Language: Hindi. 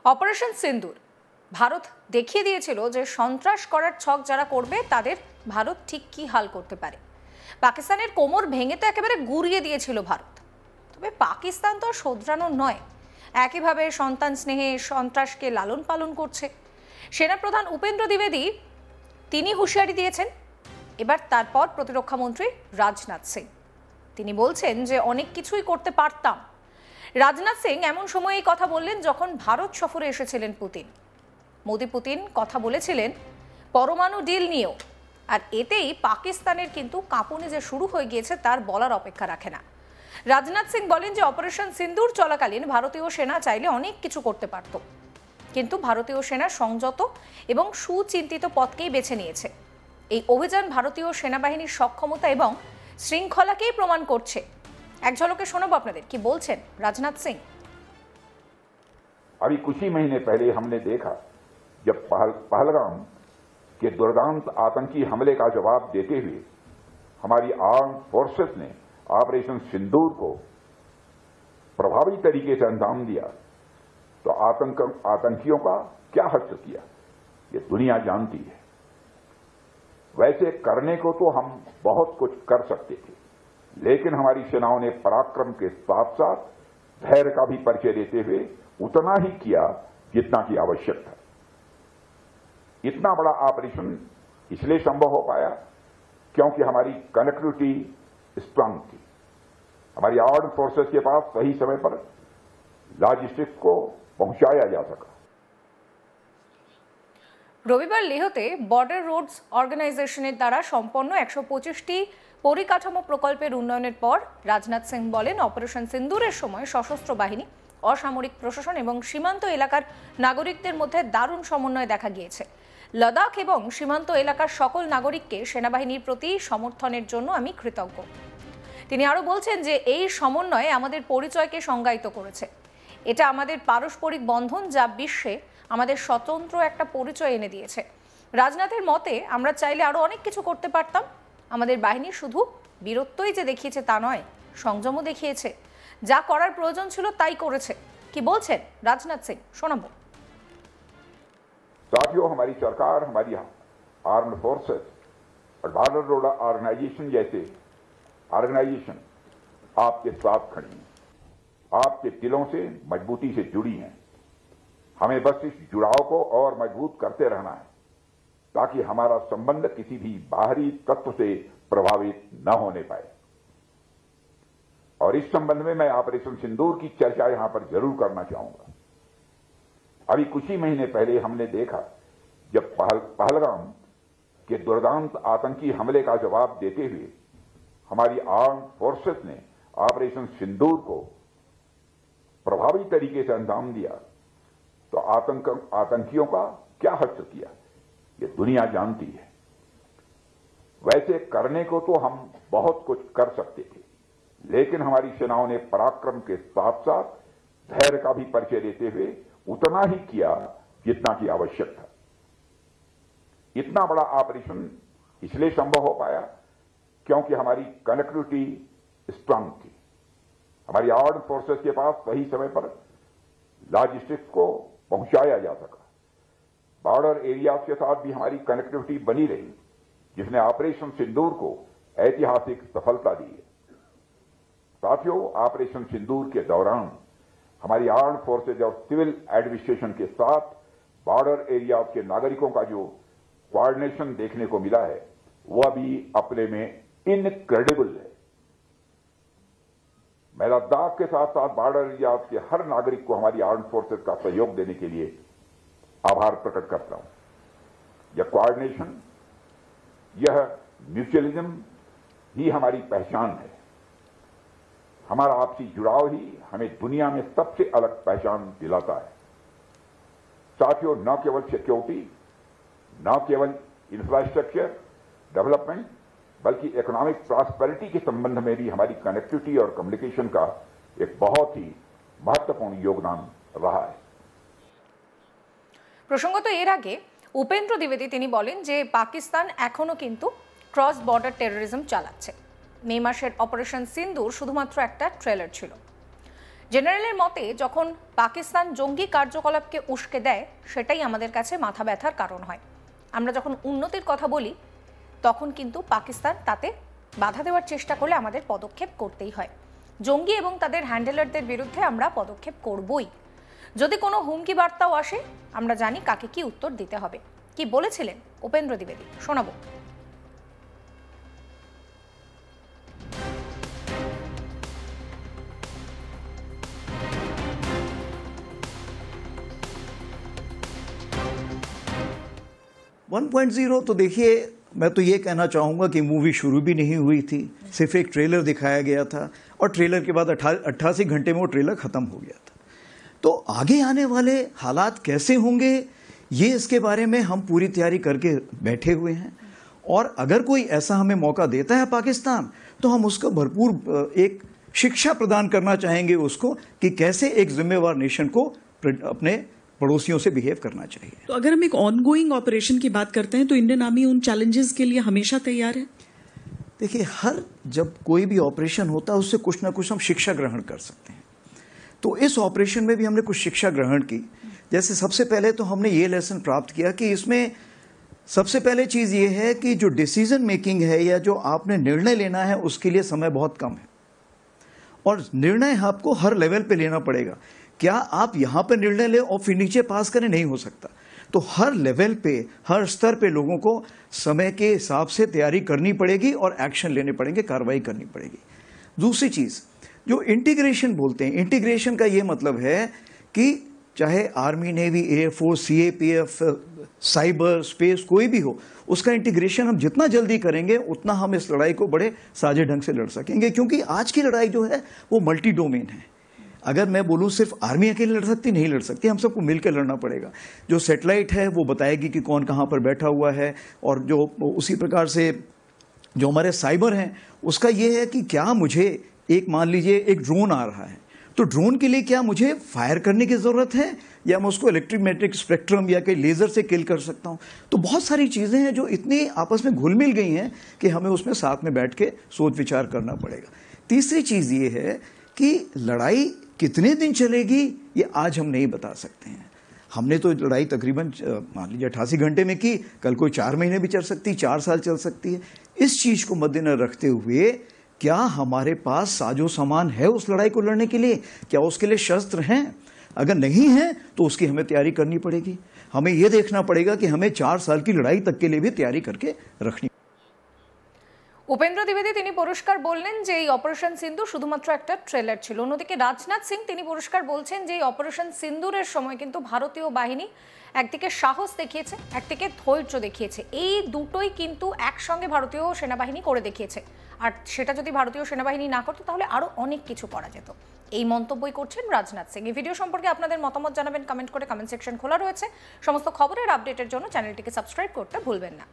অপারেশন সিন্দুর ভারত দেখিয়ে দিয়েছিল যে সন্ত্রাস করার ছক যারা করবে তাদের ভারত ঠিক কি হাল করতে পারে। পাকিস্তানের কোমর ভেঙে তো একেবারে গুড়িয়ে দিয়েছিল ভারত। তবে পাকিস্তান তো শোধরানোর নয়, একইভাবে সন্তান স্নেহে সন্ত্রাসকে লালন পালন করছে। সেনাপ্রধান উপেন্দ্র দ্বিবেদী তিনি হুঁশিয়ারি দিয়েছেন। এবার তারপর প্রতিরক্ষা মন্ত্রী রাজনাথ সিং তিনি বলছেন যে অনেক কিছুই করতে পারতাম। রাজনাথ সিং এমন সময়েই কথা বললেন যখন ভারত সফরে এসেছিলেন পুতিন। মোদি পুতিন কথা বলেছিলেন পরমাণু ডিল নিয়েও, আর এতেই পাকিস্তানের কিন্তু কাঁপুনি যে শুরু হয়ে গিয়েছে তার বলার অপেক্ষা রাখে না। রাজনাথ সিং বলেন যে অপারেশন সিন্দুর চলাকালীন ভারতীয় সেনা চাইলে অনেক কিছু করতে পারত, কিন্তু ভারতীয় সেনা সংযত এবং সুচিন্তিত পথকেই বেছে নিয়েছে। এই অভিযান ভারতীয় সেনাবাহিনীর সক্ষমতা এবং শৃঙ্খলাকেই প্রমাণ করছে। এক ঝলকে শোনাবো আপনাদের কি বলছেন राजनाथ सिंह। अभी कुछ ही महीने पहले हमने देखा जब पहलगाम के दुर्दांत आतंकी हमले का जवाब देते हुए हमारी आर्म्ड फोर्सेस ने ऑपरेशन सिंदूर को प्रभावी तरीके से अंजाम दिया, तो आतंकियों का क्या हश्र किया ये दुनिया जानती है। वैसे करने को तो हम बहुत कुछ कर सकते थे, लेकिन हमारी सेनाओं ने पराक्रम के साथ साथ धैर्य का भी परिचय देते हुए उतना ही किया जितना कि आवश्यक था। इतना बड़ा ऑपरेशन इसलिए संभव हो पाया क्योंकि हमारी कनेक्टिविटी स्ट्रांग थी। हमारी आर्म्ड फोर्सेस के पास सही समय पर लॉजिस्टिक्स को पहुंचाया जा सका। রবিবার লেহতে বর্ডার রোডস অর্গানাইজেশনের দ্বারা সম্পন্ন 125টি পরিকাঠামো প্রকল্পের উন্নয়নের পর রাজনাথ সিং বলেন অপারেশন সিন্দুরের সময় সশস্ত্র বাহিনী, অসামরিক প্রশাসন এবং সীমান্ত এলাকার নাগরিকদের মধ্যে দারুণ সমন্বয় দেখা গিয়েছে। লাদাখ এবং সীমান্ত এলাকার সকল নাগরিককে সেনাবাহিনীর প্রতি সমর্থনের জন্য আমি কৃতজ্ঞ। তিনি আরও বলছেন যে এই সমন্বয় আমাদের পরিচয়কে সংজ্ঞায়িত করেছে। এটা আমাদের পারস্পরিক বন্ধন যা বিশ্বে আমাদের স্বতন্ত্র একটা পরিচয় এনে দিয়েছে। রাজনাথের মতে আমরা চাইলে আরও অনেক কিছু করতে পারতাম। আমাদের বাহিনী শুধু বীরত্বই যে দেখিয়েছে তা নয়, সংযমও দেখিয়েছে। যা করার প্রয়োজন ছিল তাই করেছে। কি বলছেন রাজনাথ সিং শোনাবো। साथियों, हमारी सरकार, हमारी आर्म्ड फोर्सेस और बॉर्डर रोड ऑर्गेनाइजेशन जैसे ऑर्गेनाइजेशन आपके साथ खड़ी हैं, आपके दिलों से मजबूती से जुड़ी हैं। हमें बस इस जुड़ाव को और मजबूत करते रहना है ताकि हमारा संबंध किसी भी बाहरी तत्व से प्रभावित न होने पाए। और इस संबंध में मैं ऑपरेशन सिंदूर की चर्चा यहां पर जरूर करना चाहूंगा। अभी कुछ ही महीने पहले हमने देखा जब पहलगाम के दुर्दांत आतंकी हमले का जवाब देते हुए हमारी आर्म्ड फोर्सेस ने ऑपरेशन सिंदूर को प्रभावी तरीके से अंजाम दिया, तो आतंकियों का क्या हश्र किया ये दुनिया जानती है। वैसे करने को तो हम बहुत कुछ कर सकते थे, लेकिन हमारी सेनाओं ने पराक्रम के साथ साथ धैर्य का भी परिचय देते हुए उतना ही किया जितना कि आवश्यक था। इतना बड़ा ऑपरेशन इसलिए संभव हो पाया क्योंकि हमारी कनेक्टिविटी स्ट्रांग थी। हमारी आर्म्ड फोर्सेस के पास सही समय पर लॉजिस्टिक्स को पहुंचाया जा सका। बॉर्डर एरिया के साथ भी हमारी कनेक्टिविटी बनी रही, जिसने ऑपरेशन सिंदूर को ऐतिहासिक सफलता दी है। साथियों, ऑपरेशन सिंदूर के दौरान हमारी आर्म्ड फोर्सेज और सिविल एडमिनिस्ट्रेशन के साथ बॉर्डर एरिया के नागरिकों का जो कोऑर्डिनेशन देखने को मिला है वह भी अपने में इनक्रेडिबल है। मैं लद्दाख के साथ साथ बॉर्डर एरिया के हर नागरिक को हमारी आर्म्ड फोर्सेज का सहयोग देने के लिए आभार प्रकट करता हूं। यह कोऑर्डिनेशन, यह म्यूचुअलिज्म ही हमारी पहचान है। हमारा आपसी जुड़ाव ही हमें दुनिया में सबसे अलग पहचान दिलाता है। साथियों, न केवल सिक्योरिटी, न केवल इंफ्रास्ट्रक्चर डेवलपमेंट, बल्कि इकोनॉमिक प्रॉस्पेरिटी के संबंध में भी हमारी कनेक्टिविटी और कम्युनिकेशन का एक बहुत ही महत्वपूर्ण योगदान रहा है। প্রসঙ্গত এর আগে উপেন্দ্র দ্বিবেদী তিনি বলেন যে পাকিস্তান এখনো কিন্তু ক্রস বর্ডার টেরোরিজম চালাচ্ছে। মে মাসের অপারেশন সিন্দুর শুধুমাত্র একটা ট্রেলার ছিল। জেনারেলের মতে যখন পাকিস্তান জঙ্গি কার্যকলাপকে উস্কে দেয় সেটাই আমাদের কাছে মাথা ব্যথার কারণ হয়। আমরা যখন উন্নতির কথা বলি তখন কিন্তু পাকিস্তান তাতে বাধা দেওয়ার চেষ্টা করলে আমাদের পদক্ষেপ করতেই হয়। জঙ্গি এবং তাদের হ্যান্ডেলারদের বিরুদ্ধে আমরা পদক্ষেপ করবই। যদি কোনো হুমকি বার্তাও আসে আমরা জানি কাকে কি উত্তর দিতে হবে। কি বলেছিলেন উপেন্দ্র দ্বিবেদী, শোনাবো। वन 1.0 तो देखिए, मैं तो ये कहना चाहूँगा कि मूवी शुरू भी नहीं हुई थी, सिर्फ एक ट्रेलर दिखाया गया था और ट्रेलर के बाद 88 घंटे में वो ट्रेलर ख़त्म हो गया था। तो आगे आने वाले हालात कैसे होंगे ये इसके बारे में हम पूरी तैयारी करके बैठे हुए हैं और अगर कोई ऐसा हमें मौका देता है पाकिस्तान तो हम उसको भरपूर एक शिक्षा प्रदान करना चाहेंगे उसको कि कैसे एक जिम्मेवार नेशन को अपने पड़ोसियों से बिहेव करना चाहिए। तो अगर हम एक ऑनगोइंग ऑपरेशन की बात करते हैं तो इंडियन आर्मी उन चैलेंजेस के लिए हमेशा तैयार है। देखिए, हर जब कोई भी ऑपरेशन होता है उससे कुछ ना कुछ हम शिक्षा ग्रहण कर सकते हैं। तो इस ऑपरेशन में भी हमने कुछ शिक्षा ग्रहण की। जैसे सबसे पहले तो हमने ये लेसन प्राप्त किया कि इसमें सबसे पहले चीज़ ये है कि जो डिसीजन मेकिंग है या जो आपने निर्णय लेना है उसके लिए समय बहुत कम है और निर्णय आपको हर लेवल पे लेना पड़ेगा। क्या आप यहाँ पर निर्णय लें और फिर नीचे पास करें? नहीं हो सकता। तो हर लेवल पे, हर स्तर पे लोगों को समय के हिसाब से तैयारी करनी पड़ेगी और एक्शन लेने पड़ेंगे, कार्रवाई करनी पड़ेगी। दूसरी चीज़ जो इंटीग्रेशन बोलते हैं, इंटीग्रेशन का ये मतलब है कि चाहे army, navy, air force, CAPF, cyber, space कोई भी हो, उसका इंटीग्रेशन हम जितना जल्दी करेंगे उतना हम इस लड़ाई को बड़े साझे ढंग से लड़ सकेंगे, क्योंकि आज की लड़ाई जो है वो मल्टी डोमेन है। अगर मैं बोलूं सिर्फ आर्मी अकेले लड़ सकती, नहीं लड़ सकती, हम सबको मिलकर लड़ना पड़ेगा। जो सैटेलाइट है वो बताएगी कि कौन कहाँ पर बैठा हुआ है और जो उसी प्रकार से जो हमारे साइबर हैं उसका ये है कि क्या मुझे एक मान लीजिए एक ड्रोन आ रहा है तो ड्रोन के लिए क्या मुझे फायर करने की ज़रूरत है या मैं उसको इलेक्ट्रोमैग्नेटिक स्पेक्ट्रम या कहीं लेज़र से किल कर सकता हूँ। तो बहुत सारी चीज़ें हैं जो इतनी आपस में घुल मिल गई हैं कि हमें उसमें साथ में बैठ के सोच विचार करना पड़ेगा। तीसरी चीज़ ये है कि लड़ाई कितने दिन चलेगी ये आज हम नहीं बता सकते हैं। हमने तो लड़ाई तकरीबन मान लीजिए 88 घंटे में की, कल कोई 4 महीने भी चल सकती, 4 साल चल सकती है। इस चीज़ को मद्देनजर रखते हुए क्या हमारे पास साजो सामान है उस लड़ाई को लड़ने के लिए? क्या उसके लिए शस्त्र हैं? अगर नहीं है तो उसकी हमें तैयारी करनी पड़ेगी। हमें यह देखना पड़ेगा कि हमें 4 साल की लड़ाई तक के लिए भी तैयारी करके रखनी। উপেন্দ্র দ্বিবেদী তিনি পরিষ্কার বললেন যে এই অপারেশন সিন্দুর শুধুমাত্র একটা ট্রেলার ছিল। অন্যদিকে রাজনাথ সিং তিনি পরিষ্কার বলছেন যে এই অপারেশন সিন্দুরের সময় কিন্তু ভারতীয় বাহিনী একদিকে সাহস দেখিয়েছে, একদিকে ধৈর্য দেখিয়েছে। এই দুটোই কিন্তু একসঙ্গে ভারতীয় সেনাবাহিনী করে দেখিয়েছে। আর সেটা যদি ভারতীয় সেনাবাহিনী না করতো তাহলে আরও অনেক কিছু করা যেত। এই মন্তব্যই করছেন রাজনাথ সিং। এই ভিডিও সম্পর্কে আপনাদের মতামত জানাবেন কমেন্ট করে, কমেন্ট সেকশন খোলা রয়েছে। সমস্ত খবরের আপডেটের জন্য চ্যানেলটিকে সাবস্ক্রাইব করতে ভুলবেন না।